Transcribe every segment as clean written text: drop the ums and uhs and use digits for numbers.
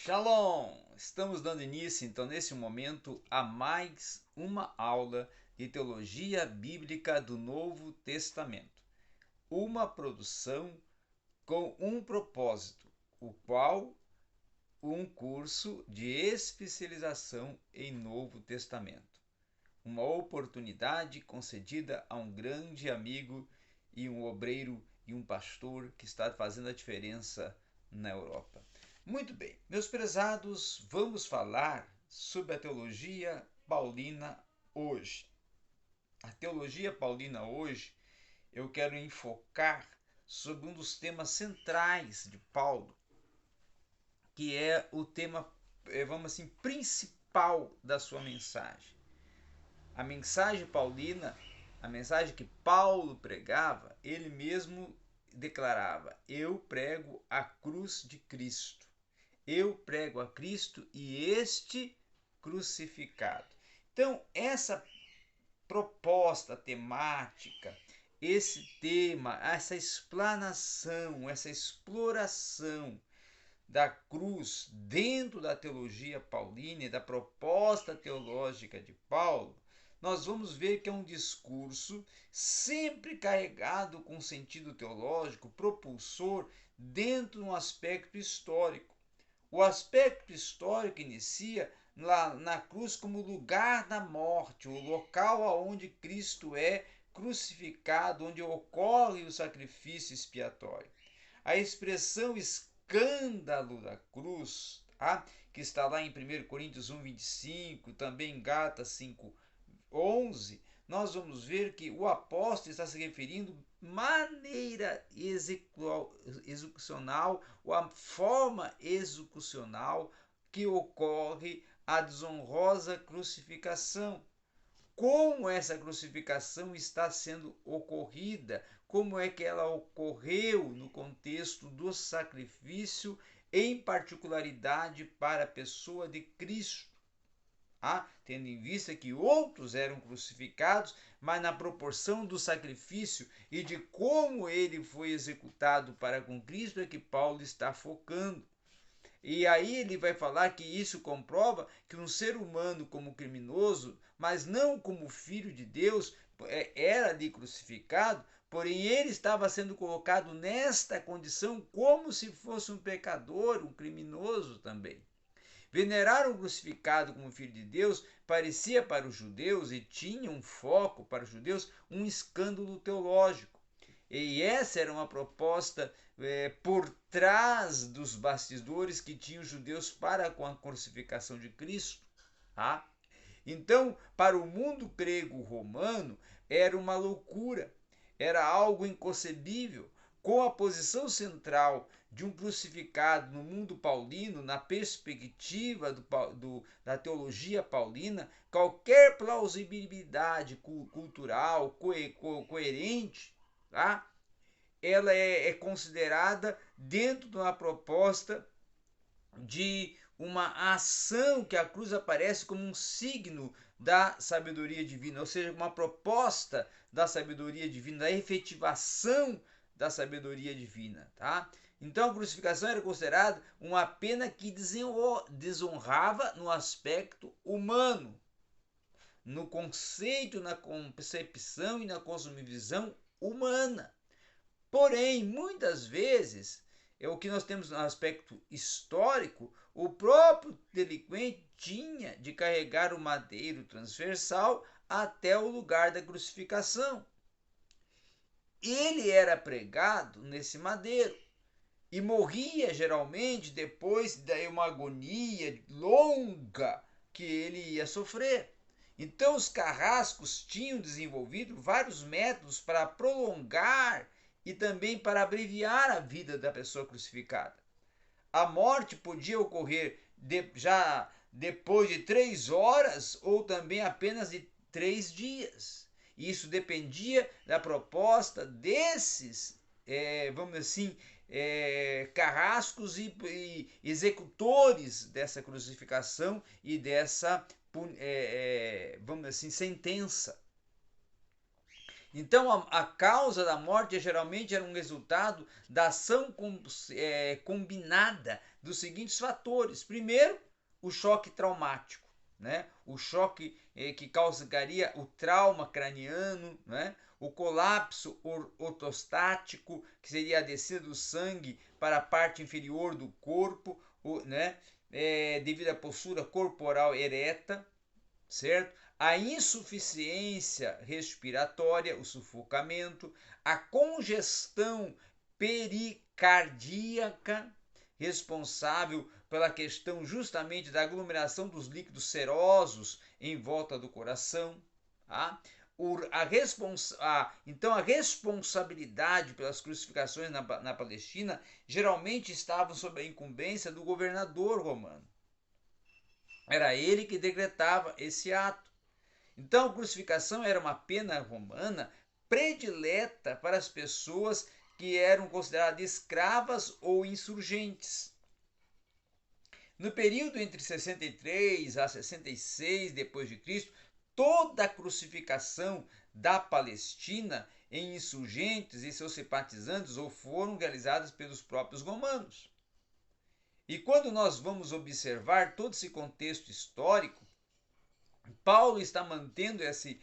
Shalom! Estamos dando início, então, nesse momento, a mais uma aula de teologia bíblica do Novo Testamento. Uma produção com um propósito, o qual um curso de especialização em Novo Testamento. Uma oportunidade concedida a um grande amigo e um obreiro e um pastor que está fazendo a diferença na Europa. Muito bem, meus prezados, vamos falar sobre a teologia paulina hoje. A teologia paulina hoje, eu quero enfocar sobre um dos temas centrais de Paulo, que é o tema, vamos assim, principal da sua mensagem. A mensagem paulina, a mensagem que Paulo pregava, ele mesmo declarava: eu prego a cruz de Cristo. Eu prego a Cristo e este crucificado. Então, essa proposta temática, esse tema, essa explanação, essa exploração da cruz dentro da teologia paulina e da proposta teológica de Paulo, nós vamos ver que é um discurso sempre carregado com sentido teológico, propulsor, dentro de um aspecto histórico. O aspecto histórico inicia lá na cruz como lugar da morte, o local onde Cristo é crucificado, onde ocorre o sacrifício expiatório. A expressão escândalo da cruz, tá? Que está lá em 1 Coríntios 1:25, também em Gálatas 5:11, nós vamos ver que o apóstolo está se referindo maneira execucional, ou a forma execucional que ocorre a desonrosa crucificação. Como essa crucificação está sendo ocorrida, como é que ela ocorreu no contexto do sacrifício, em particularidade para a pessoa de Cristo. Tendo em vista que outros eram crucificados, mas na proporção do sacrifício e de como ele foi executado para com Cristo é que Paulo está focando. E aí ele vai falar que isso comprova que um ser humano como criminoso, mas não como filho de Deus, era ali crucificado, porém ele estava sendo colocado nesta condição como se fosse um pecador, um criminoso também. Venerar o crucificado como filho de Deus parecia para os judeus e tinha um foco para os judeus, um escândalo teológico. E essa era uma proposta por trás dos bastidores que tinham os judeus para com a crucificação de Cristo. Tá? Então, para o mundo grego-romano, era uma loucura, era algo inconcebível. Com a posição central de um crucificado no mundo paulino, na perspectiva da teologia paulina, qualquer plausibilidade cultural coerente, tá? Ela é considerada dentro de uma proposta de uma ação que a cruz aparece como um signo da sabedoria divina, ou seja, uma proposta da sabedoria divina, da efetivação da sabedoria divina, tá? Então a crucificação era considerada uma pena que desonrava no aspecto humano, no conceito, na concepção e na cosmovisão humana. Porém, muitas vezes, é o que nós temos no aspecto histórico, o próprio delinquente tinha de carregar o madeiro transversal até o lugar da crucificação. Ele era pregado nesse madeiro e morria geralmente depois de uma agonia longa que ele ia sofrer. Então os carrascos tinham desenvolvido vários métodos para prolongar e também para abreviar a vida da pessoa crucificada. A morte podia ocorrer já depois de 3 horas ou também apenas de 3 dias. Isso dependia da proposta desses, vamos dizer assim, carrascos e executores dessa crucificação e dessa, vamos dizer assim, sentença. Então, a causa da morte geralmente era um resultado da ação combinada dos seguintes fatores. Primeiro, o choque traumático, né? O choque que causaria o trauma craniano, né? O colapso ortostático, que seria a descida do sangue para a parte inferior do corpo, né? Devido à postura corporal ereta, certo? A insuficiência respiratória, o sufocamento, a congestão pericardíaca, responsável pela questão justamente da aglomeração dos líquidos serosos em volta do coração. Tá? Então, a responsabilidade pelas crucificações na Palestina geralmente estava sob a incumbência do governador romano. Era ele que decretava esse ato. Então, a crucificação era uma pena romana predileta para as pessoas que eram consideradas escravas ou insurgentes. No período entre 63 a 66 depois de Cristo, toda a crucificação da Palestina em insurgentes e seus simpatizantes ou foram realizadas pelos próprios romanos. E quando nós vamos observar todo esse contexto histórico, Paulo está mantendo esse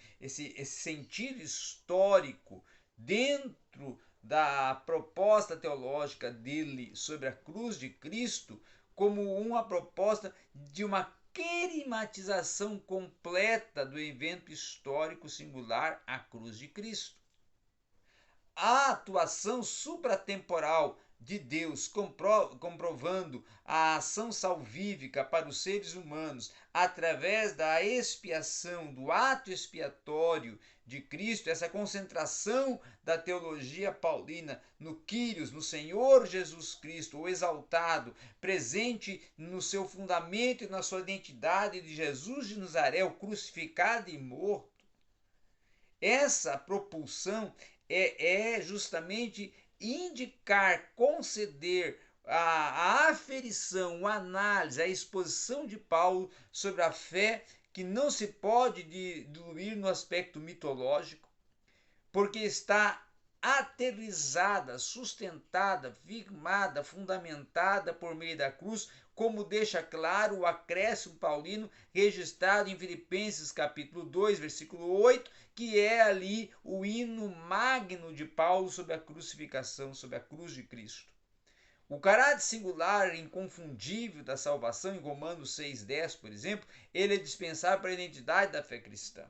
sentido histórico dentro da proposta teológica dele sobre a cruz de Cristo como uma proposta de uma querimatização completa do evento histórico singular, a cruz de Cristo. A atuação supratemporal de Deus, comprovando a ação salvífica para os seres humanos através da expiação, do ato expiatório de Cristo, essa concentração da teologia paulina no Kyrios, no Senhor Jesus Cristo, o exaltado, presente no seu fundamento e na sua identidade de Jesus de Nazaré, o crucificado e morto. Essa propulsão é justamente indicar, conceder a aferição, a análise, a exposição de Paulo sobre a fé que não se pode diluir no aspecto mitológico, porque está aterrizada, sustentada, firmada, fundamentada por meio da cruz, como deixa claro o acréscimo paulino registrado em Filipenses capítulo 2, versículo 8, que é ali o hino magno de Paulo sobre a crucificação, sobre a cruz de Cristo. O caráter singular e inconfundível da salvação em Romanos 6,10, por exemplo, ele é dispensável para a identidade da fé cristã.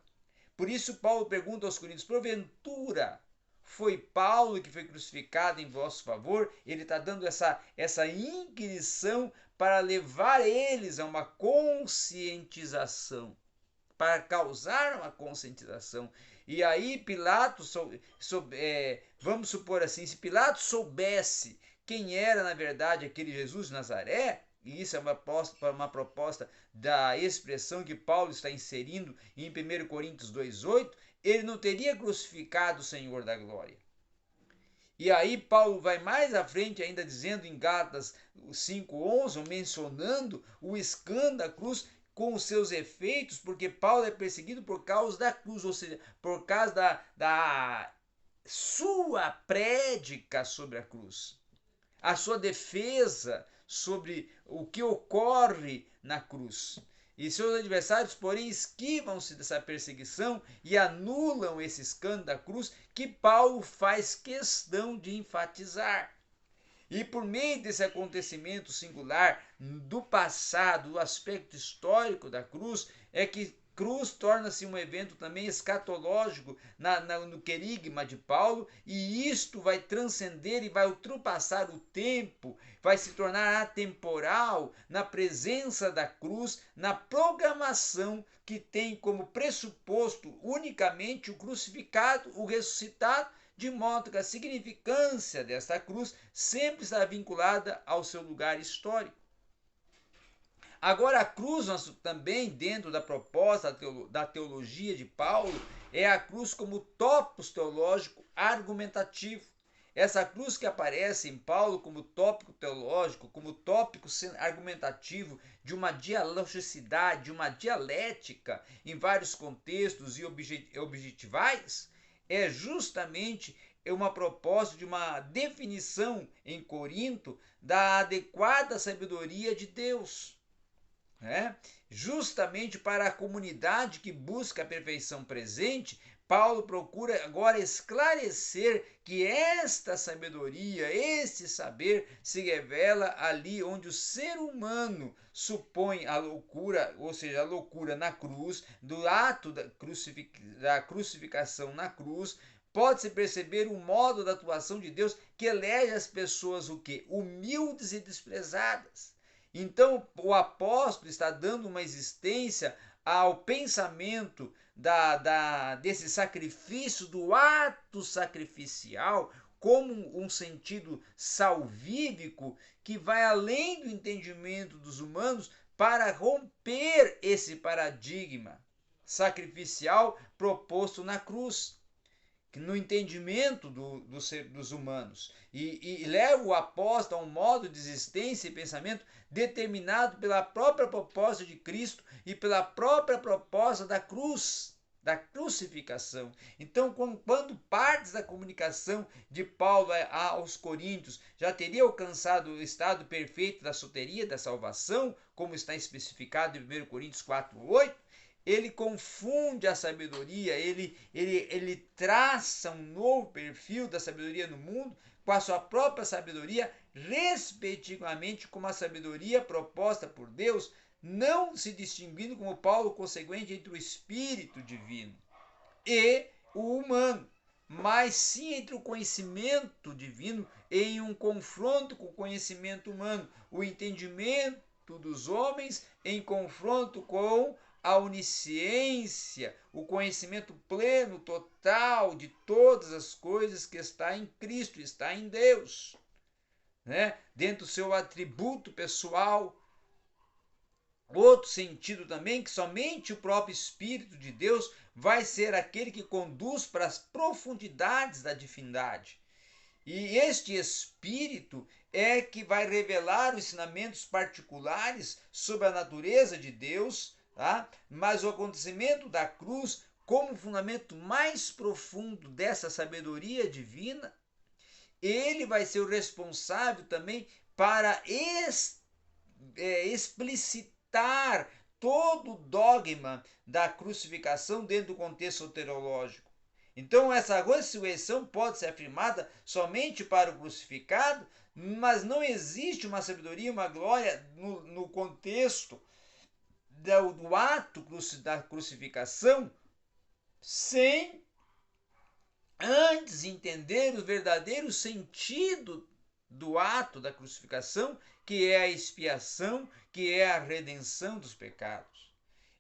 Por isso Paulo pergunta aos Coríntios, porventura foi Paulo que foi crucificado em vosso favor? Ele está dando essa inquirição para levar eles a uma conscientização, para causar uma conscientização. E aí Pilatos, vamos supor assim, se Pilatos soubesse quem era na verdade aquele Jesus de Nazaré, e isso é uma proposta da expressão que Paulo está inserindo em 1 Coríntios 2,8, ele não teria crucificado o Senhor da glória. E aí Paulo vai mais à frente ainda dizendo em Gálatas 5,11, mencionando o escândalo da cruz com os seus efeitos, porque Paulo é perseguido por causa da cruz, ou seja, por causa da sua prédica sobre a cruz, a sua defesa sobre o que ocorre na cruz. E seus adversários, porém, esquivam-se dessa perseguição e anulam esse escândalo da cruz que Paulo faz questão de enfatizar. E por meio desse acontecimento singular do passado, do aspecto histórico da cruz, é que cruz torna-se um evento também escatológico no querigma de Paulo, e isto vai transcender e vai ultrapassar o tempo, vai se tornar atemporal na presença da cruz, na programação que tem como pressuposto unicamente o crucificado, o ressuscitado, de modo que a significância desta cruz sempre está vinculada ao seu lugar histórico. Agora, a cruz, também dentro da proposta da teologia de Paulo, é a cruz como topos teológico argumentativo. Essa cruz que aparece em Paulo como tópico teológico, como tópico argumentativo de uma dialogicidade, de uma dialética em vários contextos e objetivais, é justamente uma proposta de uma definição em Corinto da adequada sabedoria de Deus. Justamente para a comunidade que busca a perfeição presente, Paulo procura agora esclarecer que esta sabedoria, este saber, se revela ali onde o ser humano supõe a loucura, ou seja, a loucura na cruz, do ato da crucificação na cruz. Pode-se perceber o modo da atuação de Deus que elege as pessoas o quê? Humildes e desprezadas. Então, o apóstolo está dando uma existência ao pensamento desse sacrifício, do ato sacrificial, como um sentido salvífico que vai além do entendimento dos humanos para romper esse paradigma sacrificial proposto na cruz, no entendimento dos humanos, e leva o apóstolo a um modo de existência e pensamento determinado pela própria proposta de Cristo e pela própria proposta da cruz, da crucificação. Então, quando partes da comunicação de Paulo aos Coríntios já teria alcançado o estado perfeito da soteria, da salvação, como está especificado em 1 Coríntios 4:8, ele confunde a sabedoria, ele traça um novo perfil da sabedoria no mundo com a sua própria sabedoria, respectivamente com a sabedoria proposta por Deus, não se distinguindo como Paulo consequente entre o Espírito divino e o humano, mas sim entre o conhecimento divino em um confronto com o conhecimento humano, o entendimento dos homens em confronto com a onisciência, o conhecimento pleno, total de todas as coisas que está em Cristo, está em Deus, dentro do seu atributo pessoal. Outro sentido também, que somente o próprio Espírito de Deus vai ser aquele que conduz para as profundidades da divindade. E este Espírito é que vai revelar os ensinamentos particulares sobre a natureza de Deus, mas o acontecimento da cruz, como fundamento mais profundo dessa sabedoria divina, ele vai ser o responsável também para explicitar todo o dogma da crucificação dentro do contexto soteriológico. Então, essa ressurreição pode ser afirmada somente para o crucificado, mas não existe uma sabedoria, uma glória no contexto do ato da crucificação sem antes entender o verdadeiro sentido do ato da crucificação, que é a expiação, que é a redenção dos pecados.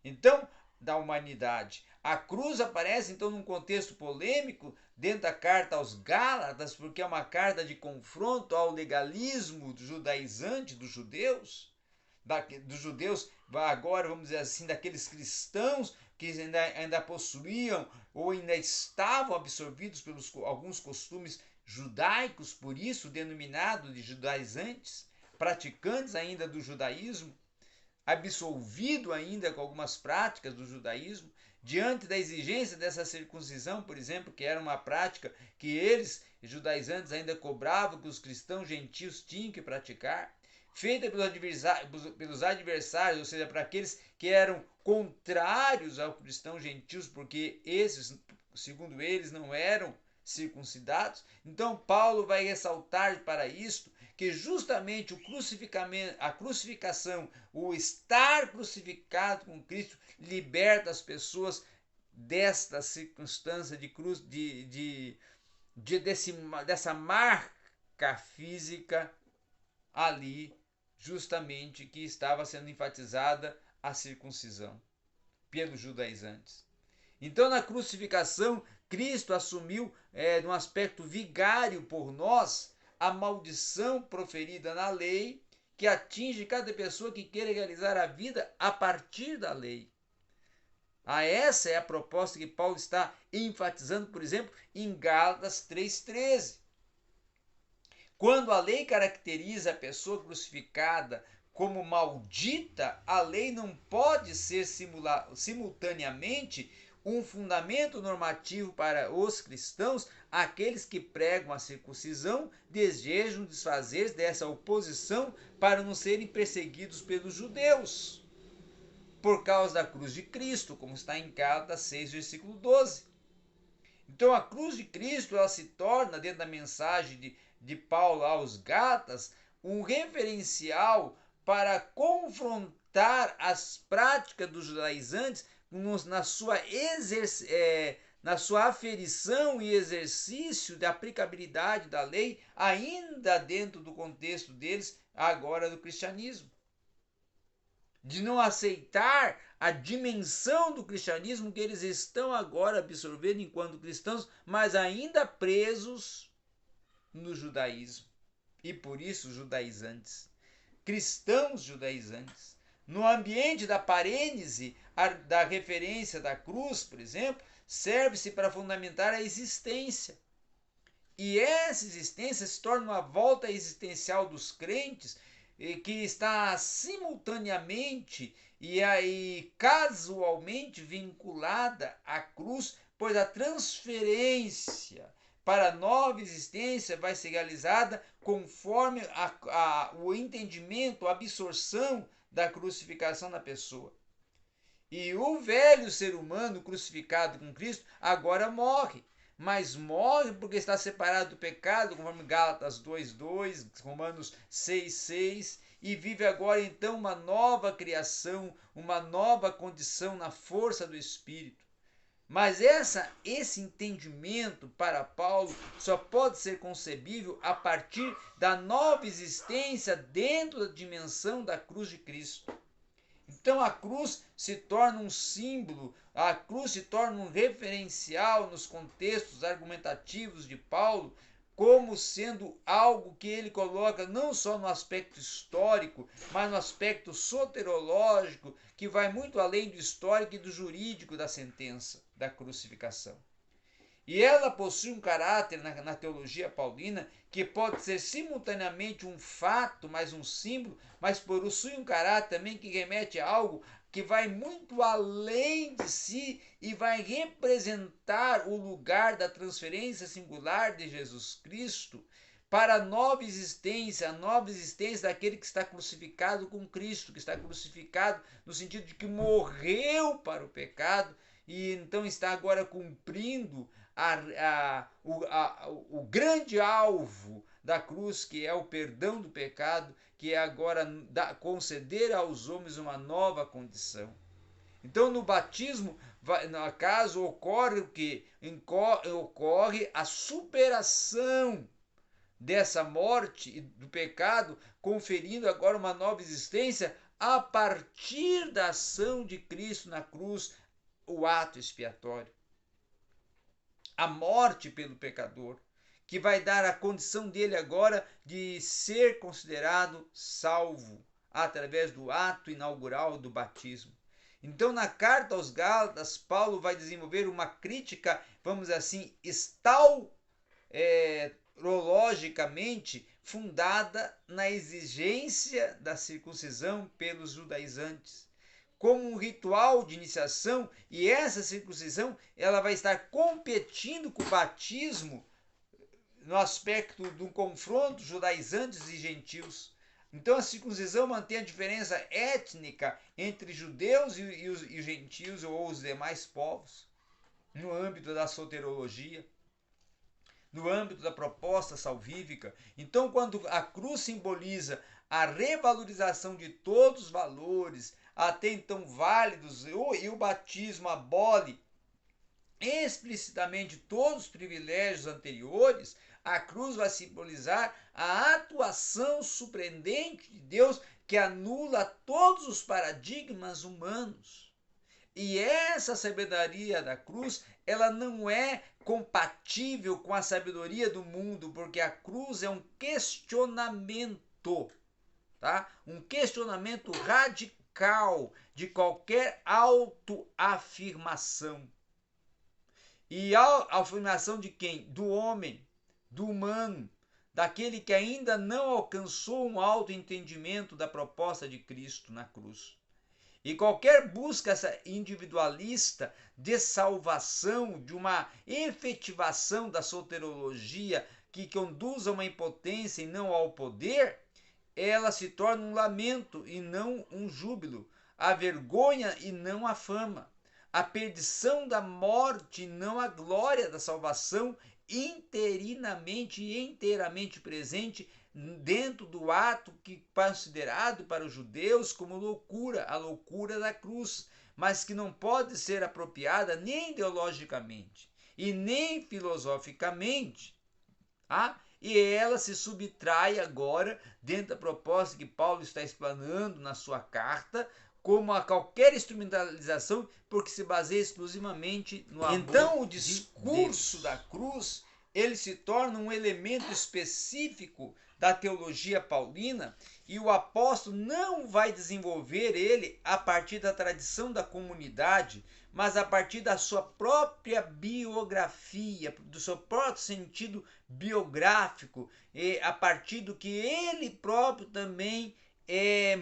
Então, da humanidade. A cruz aparece então num contexto polêmico dentro da carta aos Gálatas, porque é uma carta de confronto ao legalismo judaizante dos judeus, agora vamos dizer assim, daqueles cristãos que ainda possuíam ou ainda estavam absorvidos pelos alguns costumes judaicos, por isso denominado de judaizantes, praticantes ainda do judaísmo, absolvido ainda com algumas práticas do judaísmo, diante da exigência dessa circuncisão, por exemplo, que era uma prática que eles, judaizantes, ainda cobravam que os cristãos gentios tinham que praticar, feita pelos adversários, ou seja, para aqueles que eram contrários aos cristãos gentios, porque esses, segundo eles, não eram circuncidados. Então Paulo vai ressaltar para isto que justamente a crucificação, o estar crucificado com Cristo, liberta as pessoas desta circunstância de cruz, dessa marca física ali, justamente que estava sendo enfatizada a circuncisão pelos judaizantes. Então, na crucificação, Cristo assumiu, num aspecto vigário por nós, a maldição proferida na lei, que atinge cada pessoa que queira realizar a vida a partir da lei. Essa é a proposta que Paulo está enfatizando, por exemplo, em Gálatas 3,13. Quando a lei caracteriza a pessoa crucificada como maldita, a lei não pode ser simultaneamente um fundamento normativo para os cristãos, aqueles que pregam a circuncisão desejam desfazer dessa oposição para não serem perseguidos pelos judeus, por causa da cruz de Cristo, como está em Gálatas 6, versículo 12. Então a cruz de Cristo ela se torna, dentro da mensagem de Paulo aos Gálatas, um referencial para confrontar as práticas dos judaizantes na sua aferição e exercício da aplicabilidade da lei, ainda dentro do contexto deles, agora do cristianismo. De não aceitar a dimensão do cristianismo que eles estão agora absorvendo enquanto cristãos, mas ainda presos no judaísmo. E por isso judaizantes. Cristãos judaizantes. No ambiente da parênese, da referência da cruz, por exemplo, serve-se para fundamentar a existência. E essa existência se torna uma volta existencial dos crentes, que está simultaneamente e aí casualmente vinculada à cruz, pois a transferência para a nova existência vai ser realizada conforme o entendimento, a absorção da crucificação da pessoa. E o velho ser humano crucificado com Cristo agora morre, mas morre porque está separado do pecado, conforme Gálatas 2:2, Romanos 6:6, e vive agora então uma nova criação, uma nova condição na força do Espírito. Mas esse entendimento para Paulo só pode ser concebível a partir da nova existência dentro da dimensão da cruz de Cristo. Então a cruz se torna um símbolo, a cruz se torna um referencial nos contextos argumentativos de Paulo, como sendo algo que ele coloca não só no aspecto histórico, mas no aspecto soterológico, que vai muito além do histórico e do jurídico da sentença da crucificação. E ela possui um caráter na teologia paulina que pode ser simultaneamente um fato, mais um símbolo, mas possui um caráter também que remete a algo que vai muito além de si e vai representar o lugar da transferência singular de Jesus Cristo para a nova existência daquele que está crucificado com Cristo, que está crucificado no sentido de que morreu para o pecado e então está agora cumprindo o grande alvo da cruz, que é o perdão do pecado, que é agora conceder aos homens uma nova condição. Então, no batismo, no caso, ocorre o que? Ocorre a superação dessa morte e do pecado, conferindo agora uma nova existência a partir da ação de Cristo na cruz, o ato expiatório. A morte pelo pecador, que vai dar a condição dele agora de ser considerado salvo através do ato inaugural do batismo. Então, na carta aos Gálatas, Paulo vai desenvolver uma crítica, vamos dizer assim, estalologicamente fundada na exigência da circuncisão pelos judaizantes, como um ritual de iniciação, e essa circuncisão ela vai estar competindo com o batismo no aspecto do confronto judaizantes e gentios. Então a circuncisão mantém a diferença étnica entre judeus e os gentios ou os demais povos, no âmbito da soterologia, no âmbito da proposta salvífica. Então, quando a cruz simboliza a revalorização de todos os valores até então válidos, e o batismo abole explicitamente todos os privilégios anteriores, a cruz vai simbolizar a atuação surpreendente de Deus que anula todos os paradigmas humanos. E essa sabedoria da cruz, ela não é compatível com a sabedoria do mundo, porque a cruz é um questionamento, tá? Um questionamento radical de qualquer autoafirmação. E a afirmação de quem? Do homem, do humano, daquele que ainda não alcançou um autoentendimento da proposta de Cristo na cruz. E qualquer busca essa individualista de salvação, de uma efetivação da soteriologia que conduz a uma impotência e não ao poder, ela se torna um lamento e não um júbilo, a vergonha e não a fama, a perdição da morte e não a glória da salvação, interinamente e inteiramente presente dentro do ato que considerado para os judeus como loucura, a loucura da cruz, mas que não pode ser apropriada nem ideologicamente e nem filosoficamente. E ela se subtrai agora dentro da proposta que Paulo está explanando na sua carta, como a qualquer instrumentalização, porque se baseia exclusivamente no amor. Então, o discurso da cruz, ele se torna um elemento específico da teologia paulina, e o apóstolo não vai desenvolver ele a partir da tradição da comunidade, mas a partir da sua própria biografia, do seu próprio sentido biográfico, e a partir do que ele próprio também é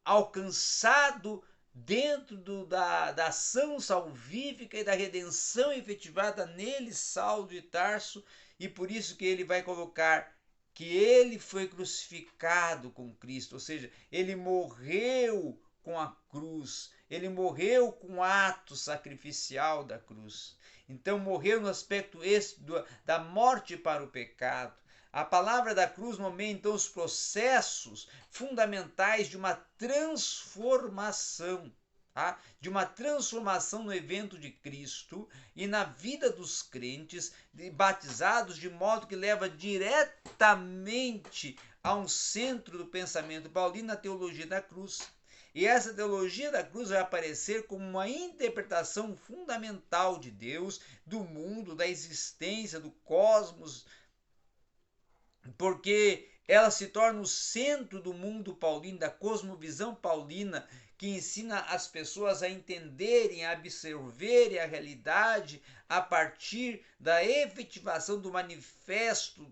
alcançado dentro da ação salvífica e da redenção efetivada nele, Saulo de Tarso, e por isso que ele vai colocar que ele foi crucificado com Cristo, ou seja, ele morreu com a cruz, ele morreu com o ato sacrificial da cruz. Então morreu no aspecto da morte para o pecado. A palavra da cruz nomeia então os processos fundamentais de uma transformação, de uma transformação no evento de Cristo e na vida dos crentes batizados, de modo que leva diretamente a um centro do pensamento paulino, na teologia da cruz. E essa teologia da cruz vai aparecer como uma interpretação fundamental de Deus, do mundo, da existência, do cosmos, porque ela se torna o centro do mundo paulino, da cosmovisão paulina, que ensina as pessoas a entenderem, a absorverem a realidade a partir da efetivação do manifesto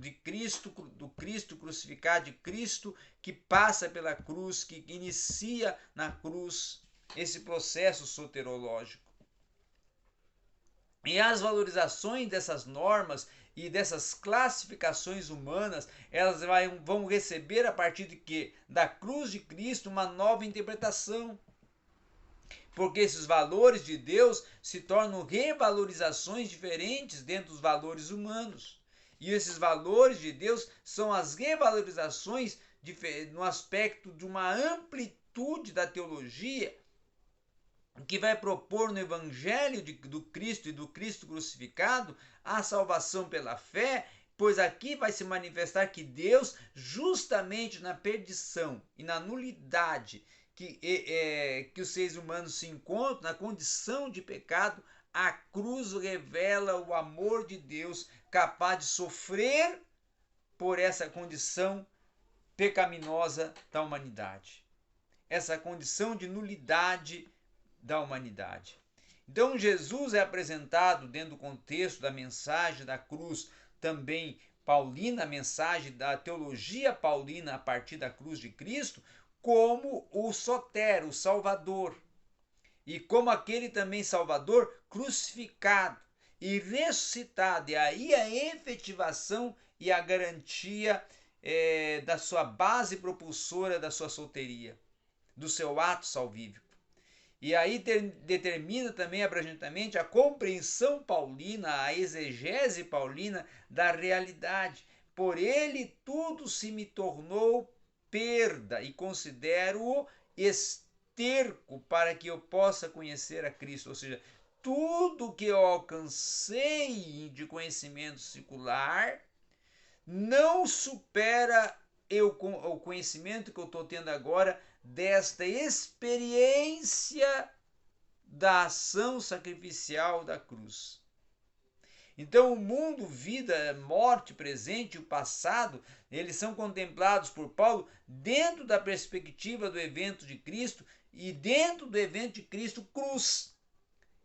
de Cristo, do Cristo crucificado, de Cristo que passa pela cruz, que inicia na cruz esse processo soterológico. E as valorizações dessas normas e dessas classificações humanas, elas vão receber a partir de quê? Da cruz de Cristo uma nova interpretação. Porque esses valores de Deus se tornam revalorizações diferentes dentro dos valores humanos. E esses valores de Deus são as revalorizações no aspecto de uma amplitude da teologia que vai propor no Evangelho do Cristo e do Cristo crucificado a salvação pela fé, pois aqui vai se manifestar que Deus, justamente na perdição e na nulidade que os seres humanos se encontram, na condição de pecado, a cruz revela o amor de Deus capaz de sofrer por essa condição pecaminosa da humanidade, essa condição de nulidade da humanidade. Então Jesus é apresentado dentro do contexto da mensagem da cruz, também paulina, a mensagem da teologia paulina a partir da cruz de Cristo, como o soter, o Salvador, e como aquele também Salvador crucificado e ressuscitado, e aí a efetivação e a garantia da sua base propulsora da sua soteria, do seu ato salvífico. E aí determina também abrangentemente a compreensão paulina, a exegese paulina da realidade. Por ele tudo se me tornou perda e considero-o esterco para que eu possa conhecer a Cristo. Ou seja, tudo que eu alcancei de conhecimento secular não supera o conhecimento que eu estou tendo agora desta experiência da ação sacrificial da cruz. Então o mundo, vida, morte, presente e o passado, eles são contemplados por Paulo dentro da perspectiva do evento de Cristo e dentro do evento de Cristo, cruz.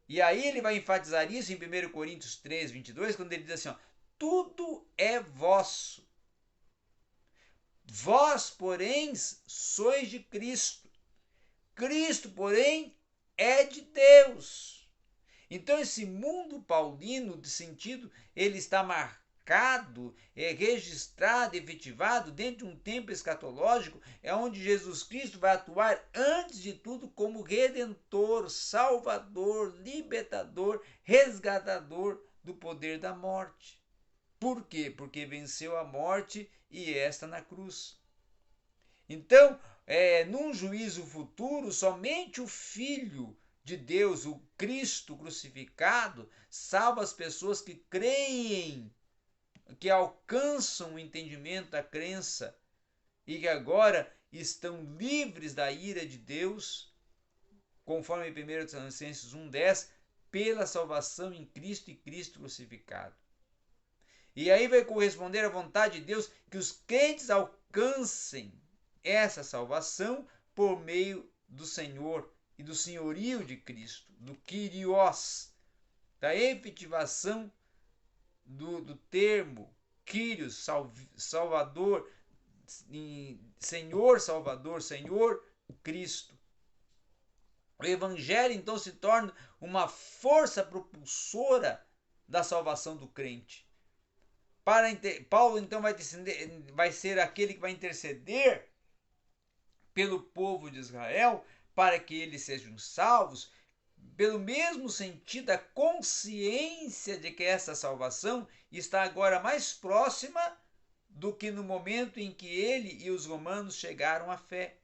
E aí ele vai enfatizar isso em 1 Coríntios 3, 22, quando ele diz assim, tudo é vosso. Vós, porém, sois de Cristo, Cristo, porém, é de Deus. Então esse mundo paulino de sentido, ele está marcado, registrado, efetivado dentro de um tempo escatológico, é onde Jesus Cristo vai atuar antes de tudo como redentor, salvador, libertador, resgatador do poder da morte. Por quê? Porque venceu a morte e esta na cruz. Então, num juízo futuro, somente o Filho de Deus, o Cristo crucificado, salva as pessoas que creem, que alcançam o entendimento da crença e que agora estão livres da ira de Deus, conforme 1 Tessalonicenses 1,10, pela salvação em Cristo e Cristo crucificado. E aí vai corresponder à vontade de Deus que os crentes alcancem essa salvação por meio do Senhor e do senhorio de Cristo, do Kyrios, da efetivação do termo Kyrios, Salvador, Senhor Salvador, Senhor Cristo. O Evangelho então se torna uma força propulsora da salvação do crente. Paulo então vai ser aquele que vai interceder pelo povo de Israel para que eles sejam salvos, pelo mesmo sentido da consciência de que essa salvação está agora mais próxima do que no momento em que ele e os romanos chegaram à fé.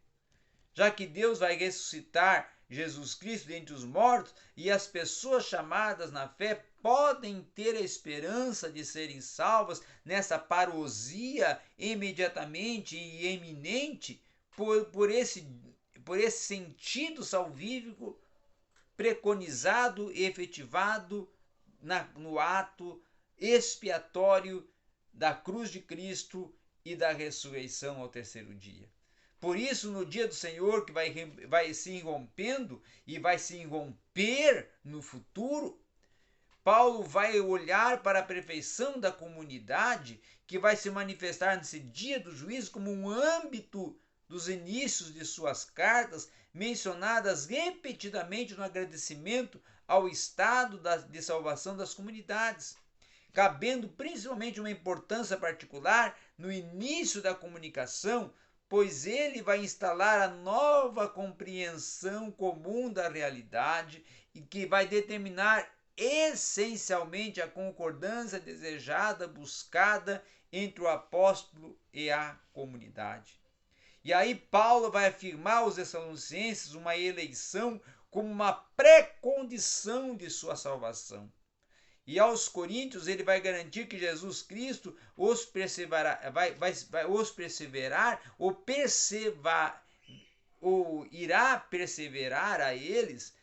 Já que Deus vai ressuscitar Jesus Cristo dentre os mortos e as pessoas chamadas na fé podem ter a esperança de serem salvas nessa parousia imediatamente e eminente por esse sentido salvífico preconizado e efetivado no ato expiatório da cruz de Cristo e da ressurreição ao terceiro dia. Por isso, no dia do Senhor, que vai se irrompendo e vai se irromper no futuro, Paulo vai olhar para a perfeição da comunidade que vai se manifestar nesse dia do juízo como um âmbito dos inícios de suas cartas, mencionadas repetidamente no agradecimento ao estado de salvação das comunidades, cabendo principalmente uma importância particular no início da comunicação, pois ele vai instalar a nova compreensão comum da realidade e que vai determinar essencialmente a concordância desejada, buscada entre o apóstolo e a comunidade. E aí Paulo vai afirmar aos Tessalonicenses uma eleição como uma pré-condição de sua salvação. E aos coríntios ele vai garantir que Jesus Cristo os perseverar ou irá perseverar a eles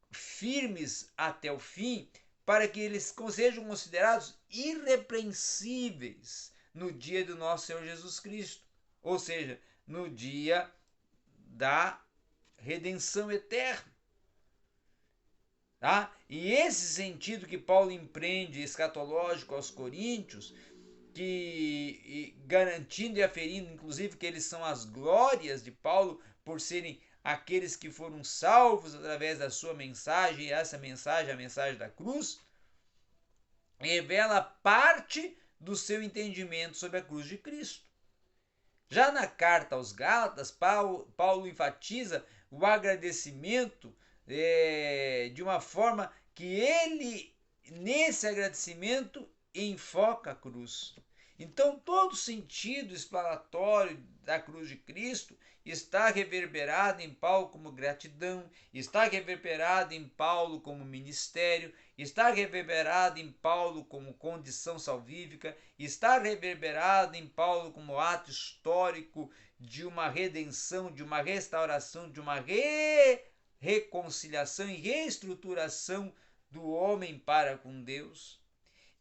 firmes até o fim, para que eles sejam considerados irrepreensíveis no dia do nosso Senhor Jesus Cristo, ou seja, no dia da redenção eterna. Tá? E esse sentido que Paulo empreende escatológico aos coríntios, garantindo e aferindo inclusive que eles são as glórias de Paulo por serem aqueles que foram salvos através da sua mensagem, e essa mensagem, a mensagem da cruz, revela parte do seu entendimento sobre a cruz de Cristo. Já na carta aos Gálatas, Paulo enfatiza o agradecimento de uma forma que ele, nesse agradecimento, enfoca a cruz. Então, todo o sentido explanatório da cruz de Cristo está reverberado em Paulo como gratidão, está reverberado em Paulo como ministério, está reverberado em Paulo como condição salvífica, está reverberado em Paulo como ato histórico de uma redenção, de uma restauração, de uma reconciliação e reestruturação do homem para com Deus.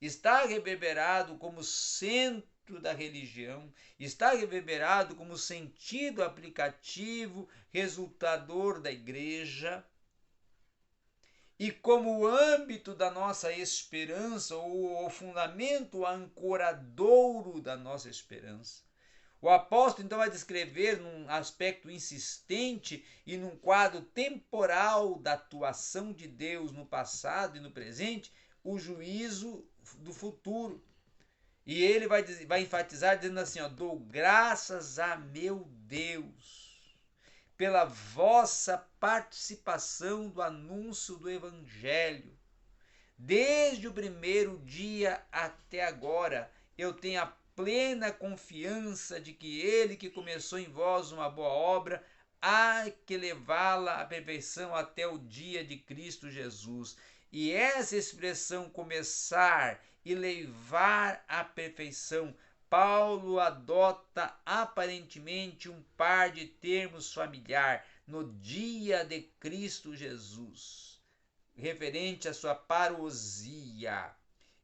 Está reverberado como centro da religião, está reverberado como sentido aplicativo, resultador da igreja, e como âmbito da nossa esperança, ou o fundamento ancoradouro da nossa esperança. O apóstolo então vai descrever num aspecto insistente e num quadro temporal da atuação de Deus no passado e no presente, o juízo do futuro. E ele vai enfatizar dizendo assim, ó, dou graças a meu Deus pela vossa participação do anúncio do Evangelho. Desde o primeiro dia até agora, eu tenho a plena confiança de que ele que começou em vós uma boa obra, há que levá-la à perfeição até o dia de Cristo Jesus. E essa expressão começar e levar à perfeição, Paulo adota aparentemente um par de termos familiar, no dia de Cristo Jesus, referente à sua parousia,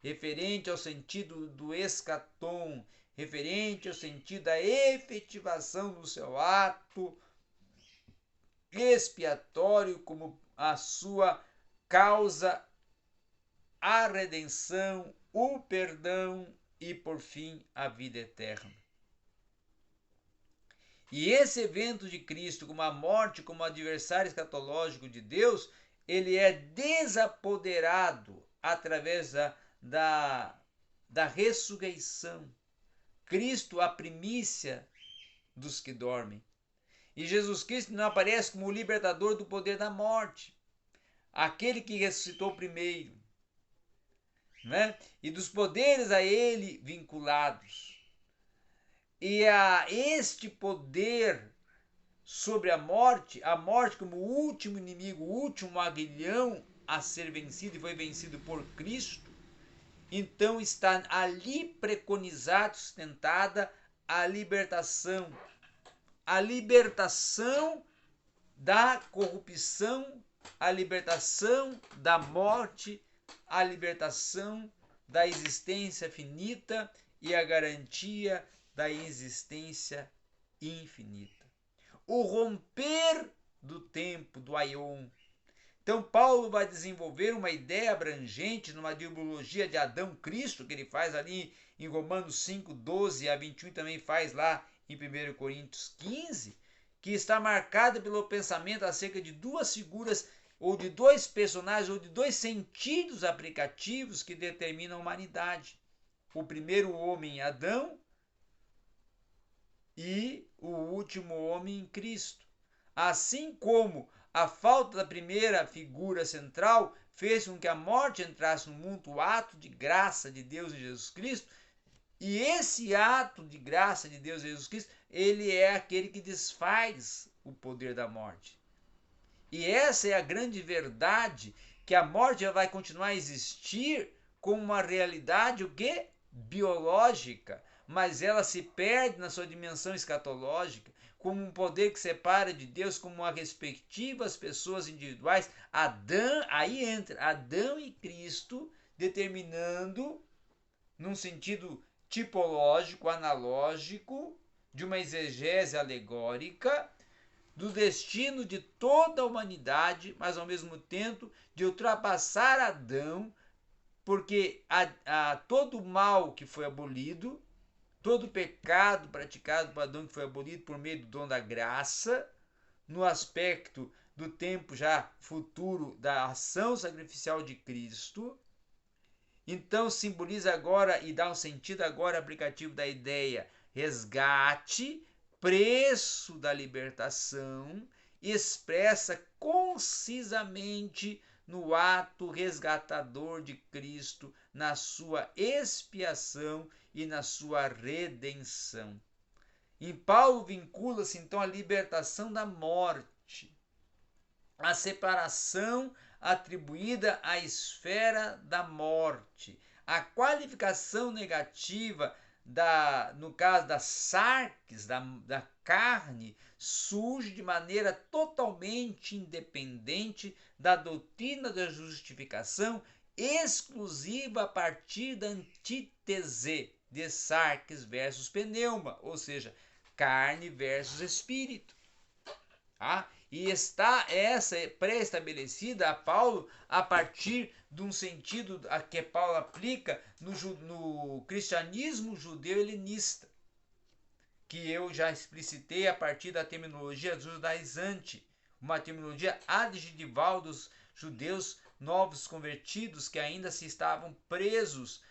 referente ao sentido do escatom, referente ao sentido da efetivação do seu ato expiatório como a sua causa, a redenção, o perdão e, por fim, a vida eterna. E esse evento de Cristo, como a morte, como adversário escatológico de Deus, ele é desapoderado através da ressurreição. Cristo, a primícia dos que dormem. E Jesus Cristo não aparece como o libertador do poder da morte, aquele que ressuscitou primeiro, né? E dos poderes a ele vinculados. E a este poder sobre a morte como o último inimigo, o último aguilhão a ser vencido, e foi vencido por Cristo, então está ali preconizada, sustentada a libertação da corrupção, a libertação da morte, a libertação da existência finita e a garantia da existência infinita. O romper do tempo, do aion. Então Paulo vai desenvolver uma ideia abrangente numa dialogia de Adão-Cristo, que ele faz ali em Romanos 5, 12 a 21, e também faz lá em 1 Coríntios 15, que está marcada pelo pensamento acerca de duas figuras, ou de dois personagens, ou de dois sentidos aplicativos que determinam a humanidade. O primeiro homem, Adão, e o último homem, Cristo. Assim como a falta da primeira figura central fez com que a morte entrasse no mundo, o ato de graça de Deus em Jesus Cristo, e esse ato de graça de Deus em Jesus Cristo, ele é aquele que desfaz o poder da morte. E essa é a grande verdade, que a morte já vai continuar a existir como uma realidade, o quê? Biológica, mas ela se perde na sua dimensão escatológica, como um poder que separa de Deus, como uma respectiva às pessoas individuais. Aí entra Adão e Cristo, determinando, num sentido tipológico, analógico, de uma exegese alegórica, do destino de toda a humanidade, mas ao mesmo tempo de ultrapassar Adão, porque todo o mal que foi abolido, todo o pecado praticado por Adão que foi abolido por meio do dom da graça, no aspecto do tempo já futuro da ação sacrificial de Cristo, então simboliza agora e dá um sentido agora aplicativo da ideia resgate, preço da libertação, expressa concisamente no ato resgatador de Cristo, na sua expiação e na sua redenção. Em Paulo vincula-se então a libertação da morte, a separação atribuída à esfera da morte, a qualificação negativa no caso das sarques, da carne, surge de maneira totalmente independente da doutrina da justificação, exclusiva a partir da antítese de sarques versus pneuma, ou seja, carne versus espírito. Tá? E está essa pré-estabelecida a Paulo a partir de um sentido a que Paulo aplica no cristianismo judeu helenista. que eu já explicitei a partir da terminologia judaizante, uma terminologia adjetival dos judeus novos convertidos que ainda se estavam presos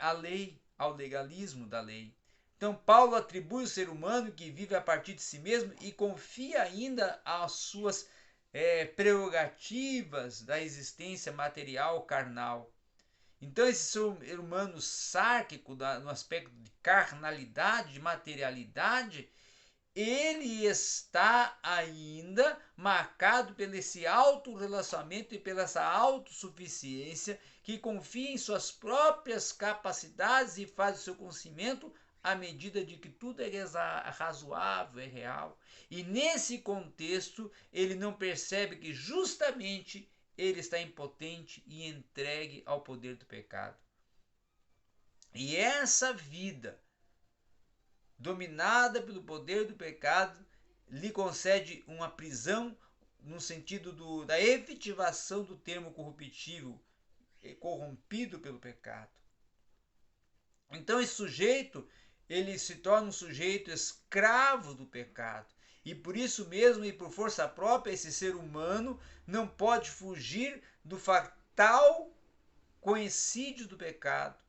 à lei, ao legalismo da lei. Então, Paulo atribui o ser humano que vive a partir de si mesmo e confia ainda as suas prerrogativas da existência material carnal. Então, esse ser humano sárquico, no aspecto de carnalidade, de materialidade, ele está ainda marcado pelo esse autorrelacionamento e pela essa autossuficiência que confia em suas próprias capacidades e faz o seu conhecimento à medida de que tudo é razoável, é real. E nesse contexto, ele não percebe que justamente ele está impotente e entregue ao poder do pecado. E essa vida dominada pelo poder do pecado lhe concede uma prisão no sentido da efetivação do termo corruptível, corrompido pelo pecado. Então esse sujeito, ele se torna um sujeito escravo do pecado. E por isso mesmo, e por força própria, esse ser humano não pode fugir do fatal coincídio do pecado.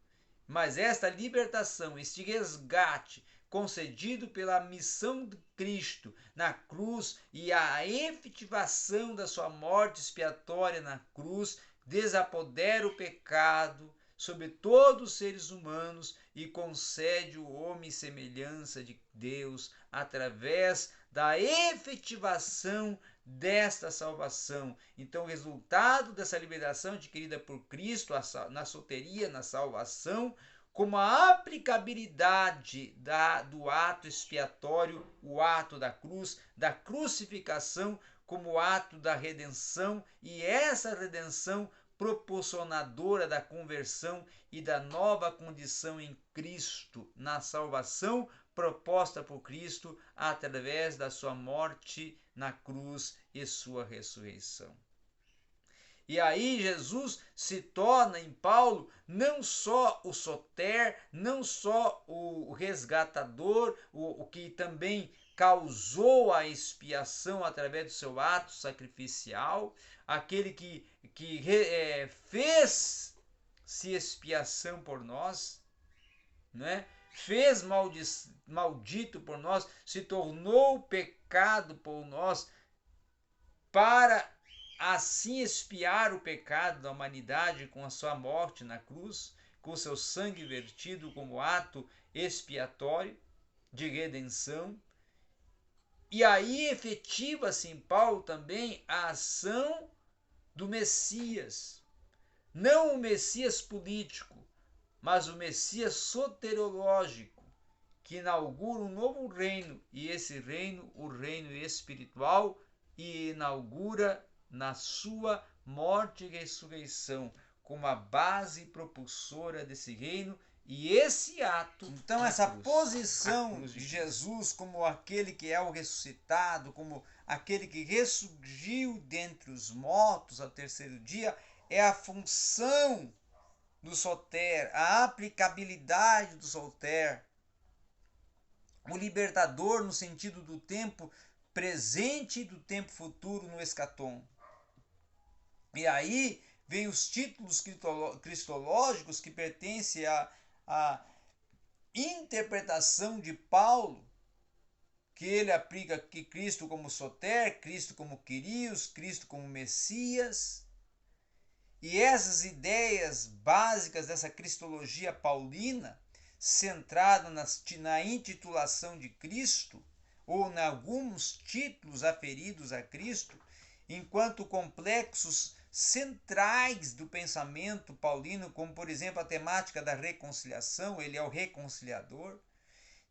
Mas esta libertação, este resgate concedido pela missão de Cristo na cruz e a efetivação da sua morte expiatória na cruz, desapodera o pecado sobre todos os seres humanos e concede ao homem semelhança de Deus através da efetivação desta salvação. Então, o resultado dessa liberação adquirida por Cristo na soteria, na salvação, como a aplicabilidade do ato expiatório, o ato da cruz, da crucificação, como ato da redenção, e essa redenção proporcionadora da conversão e da nova condição em Cristo, na salvação proposta por Cristo através da sua morte na cruz e sua ressurreição. E aí Jesus se torna em Paulo não só o soter, não só o resgatador, o que também causou a expiação através do seu ato sacrificial, aquele que fez-se expiação por nós, né? Fez maldito por nós, se tornou pecado por nós, para assim expiar o pecado da humanidade com a sua morte na cruz, com seu sangue vertido como ato expiatório de redenção. E aí efetiva-se em Paulo também a ação do Messias. Não o Messias político, mas o Messias soteriológico, que inaugura um novo reino, e esse reino, o reino espiritual, e inaugura na sua morte e ressurreição, como a base propulsora desse reino, e esse ato, então essa posição de Jesus como aquele que é o ressuscitado, como aquele que ressurgiu dentre os mortos ao terceiro dia, é a função do soter, a aplicabilidade do soter, o libertador no sentido do tempo presente e do tempo futuro no escatom. E aí vem os títulos cristológicos que pertencem à interpretação de Paulo, que ele aplica que Cristo como soter, Cristo como Quirios, Cristo como Messias. E essas ideias básicas dessa cristologia paulina, centrada na intitulação de Cristo, ou em alguns títulos aferidos a Cristo, enquanto complexos centrais do pensamento paulino, como por exemplo a temática da reconciliação, ele é o reconciliador,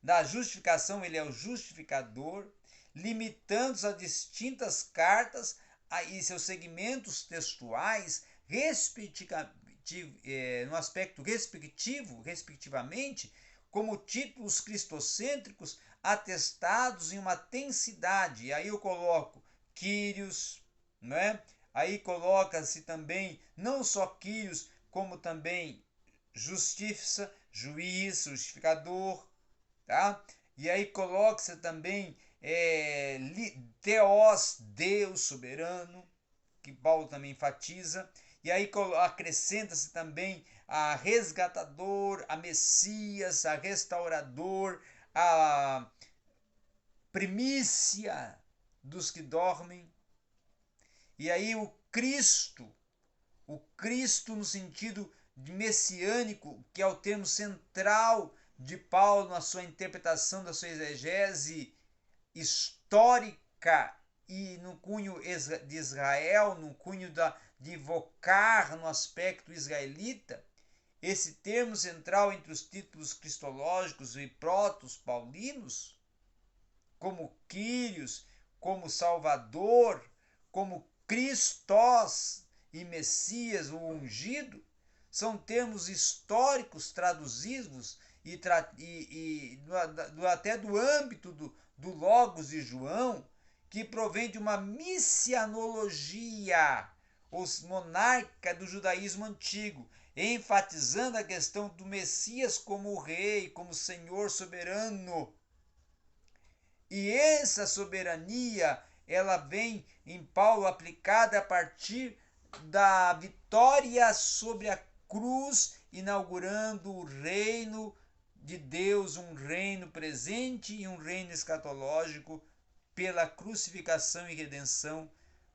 da justificação, ele é o justificador, limitando-se a distintas cartas e seus segmentos textuais, no aspecto respectivamente, como títulos cristocêntricos atestados em uma tensidade. E aí eu coloco Kyrios, né? Aí coloca-se também não só Kyrios, como também justiça, juiz, justificador, tá? E aí coloca-se também Theos, Deus soberano, que Paulo também enfatiza. E aí acrescenta-se também a resgatador, a Messias, a restaurador, a primícia dos que dormem. E aí o Cristo no sentido messiânico, que é o termo central de Paulo na sua interpretação da sua exegese histórica e no cunho de Israel, no cunho de invocar no aspecto israelita, esse termo central entre os títulos cristológicos e protos paulinos, como Quírios, como Salvador, como Christos e Messias, o ungido, são termos históricos traduzidos até do âmbito do Logos de João, que provém de uma missianologia, ou monarca do judaísmo antigo, enfatizando a questão do Messias como rei, como Senhor soberano. E essa soberania, ela vem em Paulo aplicada a partir da vitória sobre a cruz, inaugurando o reino de Deus, um reino presente e um reino escatológico, pela crucificação e redenção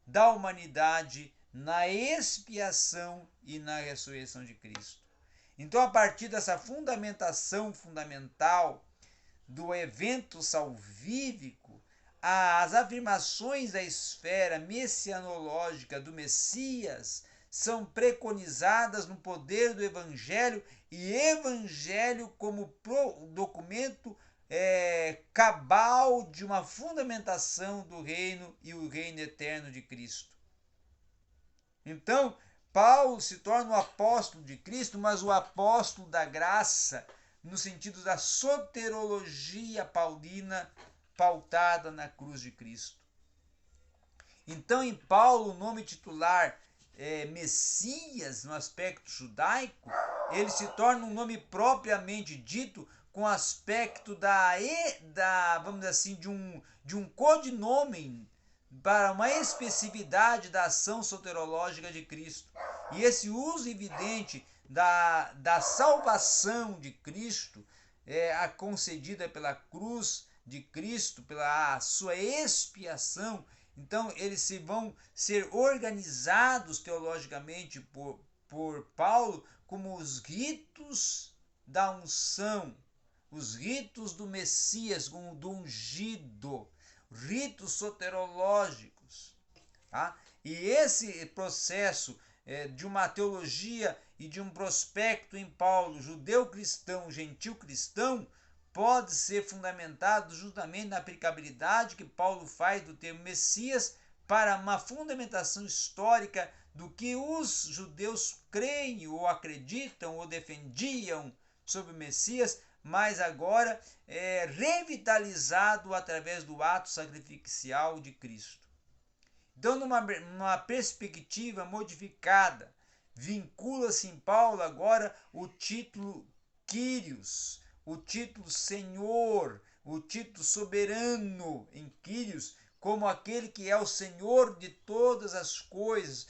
da humanidade na expiação e na ressurreição de Cristo. Então, a partir dessa fundamentação fundamental do evento salvífico, as afirmações da esfera messianológica do Messias são preconizadas no poder do Evangelho, e Evangelho como documento cabal de uma fundamentação do reino e o reino eterno de Cristo. Então, Paulo se torna o apóstolo de Cristo, mas o apóstolo da graça, no sentido da soterologia paulina pautada na cruz de Cristo. Então, em Paulo, o nome titular Messias, no aspecto judaico, ele se torna um nome propriamente dito, com aspecto vamos dizer assim, de um codinome para uma especificidade da ação soterológica de Cristo. E esse uso evidente da salvação de Cristo, a concedida pela cruz de Cristo, pela sua expiação. Então, eles vão ser organizados teologicamente por Paulo como os ritos da unção, os ritos do Messias, como do ungido, ritos soterológicos. Tá? E esse processo de uma teologia e de um prospecto em Paulo, judeu-cristão, gentil-cristão, pode ser fundamentado justamente na aplicabilidade que Paulo faz do termo Messias para uma fundamentação histórica do que os judeus creem ou acreditam ou defendiam sobre o Messias, mas agora revitalizado através do ato sacrificial de Cristo. Então, numa perspectiva modificada, vincula-se em Paulo agora o título Quírios, o título Senhor, o título soberano em Quírios, como aquele que é o Senhor de todas as coisas,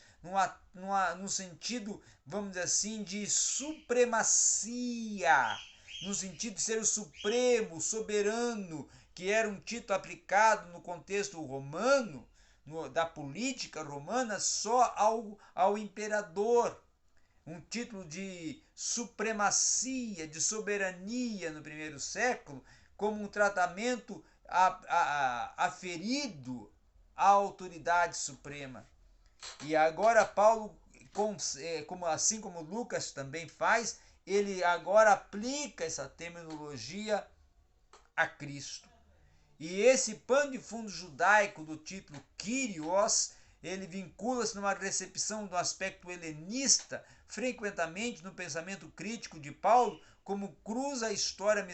no sentido, vamos dizer assim, de supremacia, no sentido de ser o supremo, soberano, que era um título aplicado no contexto romano, da política romana, só ao imperador. Um título de supremacia, de soberania no primeiro século, como um tratamento aferido à autoridade suprema. E agora Paulo, assim como Lucas também faz, ele agora aplica essa terminologia a Cristo. E esse pano de fundo judaico do título Kyrios, ele vincula-se numa recepção do aspecto helenista, frequentemente no pensamento crítico de Paulo, como cruza a história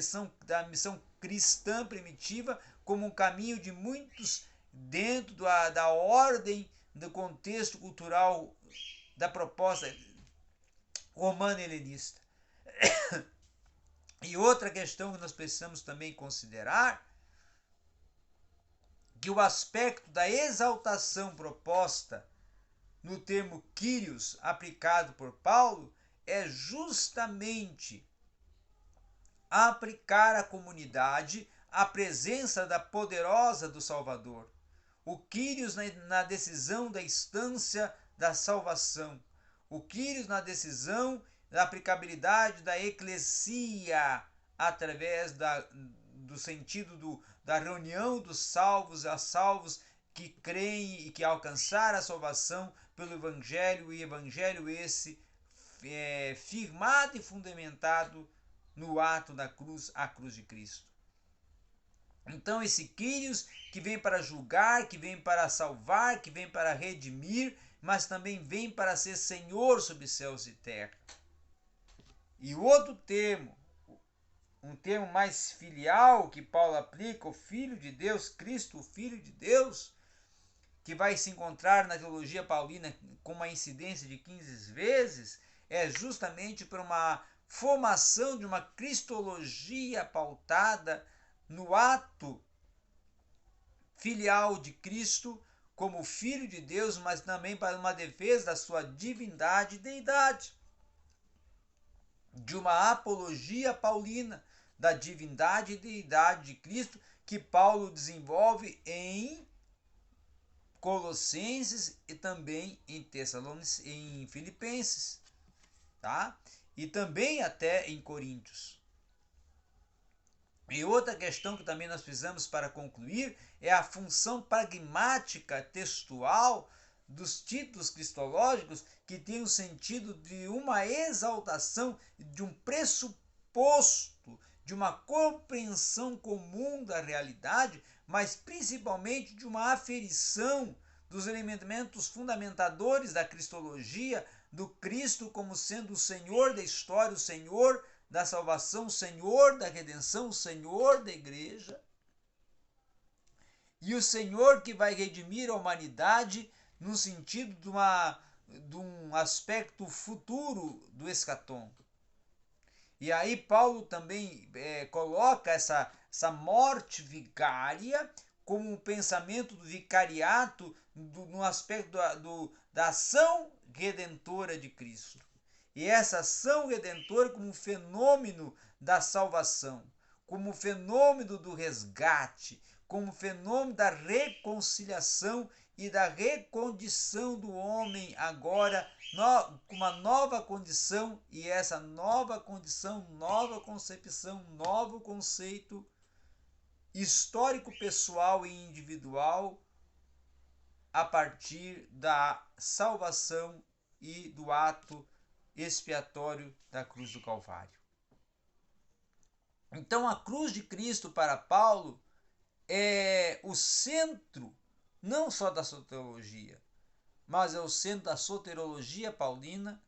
da missão cristã primitiva como um caminho de muitos dentro da ordem, do contexto cultural da proposta romana helenista. E E outra questão que nós precisamos também considerar, que o aspecto da exaltação proposta no termo Kyrios aplicado por Paulo é justamente aplicar à comunidade a presença da poderosa do Salvador. O Kyrios na decisão da instância da salvação. O Kyrios na decisão da aplicabilidade da eclesia através do sentido da reunião dos salvos a salvos que creem e que alcançaram a salvação pelo Evangelho, e Evangelho esse firmado e fundamentado no ato da cruz, a cruz de Cristo. Então esse Kyrios que vem para julgar, que vem para salvar, que vem para redimir, mas também vem para ser Senhor sobre céus e terra. E o outro termo, um termo mais filial que Paulo aplica, o Filho de Deus, Cristo, o Filho de Deus, que vai se encontrar na teologia paulina com uma incidência de 15 vezes, é justamente por uma formação de uma cristologia pautada no ato filial de Cristo como Filho de Deus, mas também para uma defesa da sua divindade e deidade. De uma apologia paulina da divindade e deidade de Cristo que Paulo desenvolve em Colossenses e também em Filipenses, tá? E também até em Coríntios. E outra questão que também nós precisamos para concluir é a função pragmática textual dos títulos cristológicos, que tem o sentido de uma exaltação, de um pressuposto, de uma compreensão comum da realidade, mas principalmente de uma aferição dos elementos fundamentadores da cristologia, do Cristo como sendo o Senhor da história, o Senhor da salvação, o Senhor da redenção, o Senhor da igreja, e o Senhor que vai redimir a humanidade no sentido de um aspecto futuro do escatom. E aí Paulo também coloca essa morte vicária como um pensamento do vicariato no aspecto da ação redentora de Cristo. E essa ação redentora como um fenômeno da salvação, como um fenômeno do resgate, como um fenômeno da reconciliação e da recondição do homem agora com uma nova condição, e essa nova condição, nova concepção, novo conceito histórico, pessoal e individual a partir da salvação e do ato expiatório da cruz do Calvário. Então a cruz de Cristo para Paulo é o centro não só da soteriologia, mas é o centro da soteriologia paulina,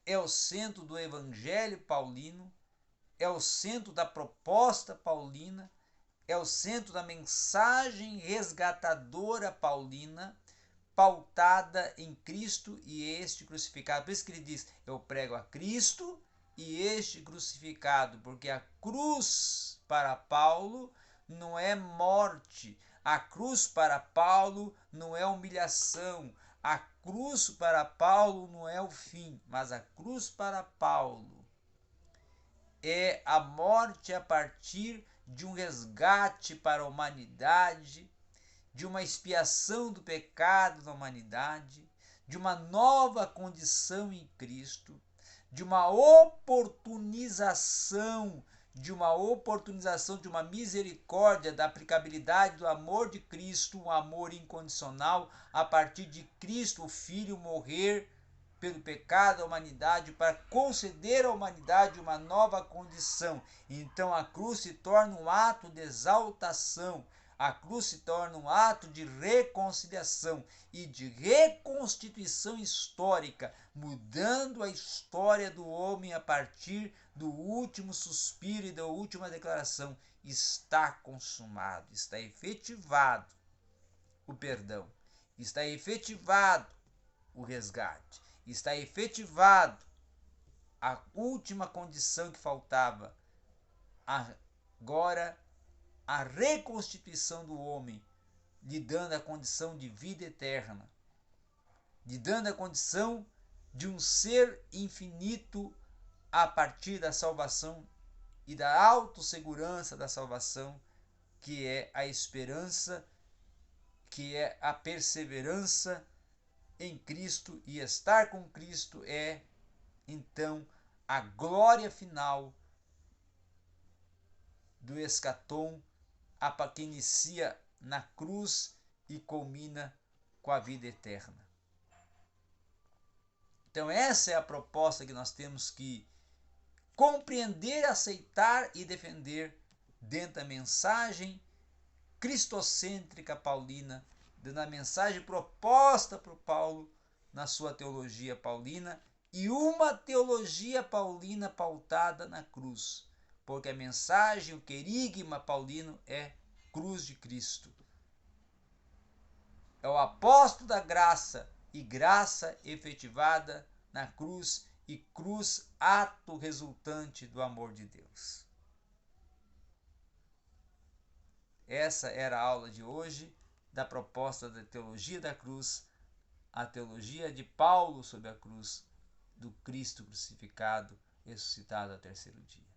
é o centro do evangelho paulino, é o centro da proposta paulina, é o centro da mensagem resgatadora paulina, pautada em Cristo e este crucificado. Por isso que ele diz, eu prego a Cristo e este crucificado, porque a cruz para Paulo não é morte, a cruz para Paulo não é humilhação, a cruz para Paulo não é o fim, mas a cruz para Paulo é a morte a partir de um resgate para a humanidade, de uma expiação do pecado da humanidade, de uma nova condição em Cristo, de uma oportunização de uma misericórdia, da aplicabilidade do amor de Cristo, um amor incondicional, a partir de Cristo, o Filho, morrer pelo pecado da humanidade, para conceder à humanidade uma nova condição. Então a cruz se torna um ato de exaltação, a cruz se torna um ato de reconciliação e de reconstituição histórica, mudando a história do homem a partir do último suspiro e da última declaração. Está consumado, está efetivado o perdão, está efetivado o resgate, está efetivado a última condição que faltava agora a reconstituição do homem, lhe dando a condição de vida eterna, lhe dando a condição de um ser infinito a partir da salvação e da autossegurança da salvação, que é a esperança, que é a perseverança em Cristo, e estar com Cristo é, então, a glória final do escatom, que inicia na cruz e culmina com a vida eterna. Então essa é a proposta que nós temos que compreender, aceitar e defender dentro da mensagem cristocêntrica paulina, da mensagem proposta por Paulo na sua teologia paulina, e uma teologia paulina pautada na cruz, porque a mensagem, o querigma paulino é cruz de Cristo. É o apóstolo da graça, e graça efetivada na cruz, e cruz ato resultante do amor de Deus. Essa era a aula de hoje da proposta da teologia da cruz, a teologia de Paulo sobre a cruz do Cristo crucificado, ressuscitado ao terceiro dia.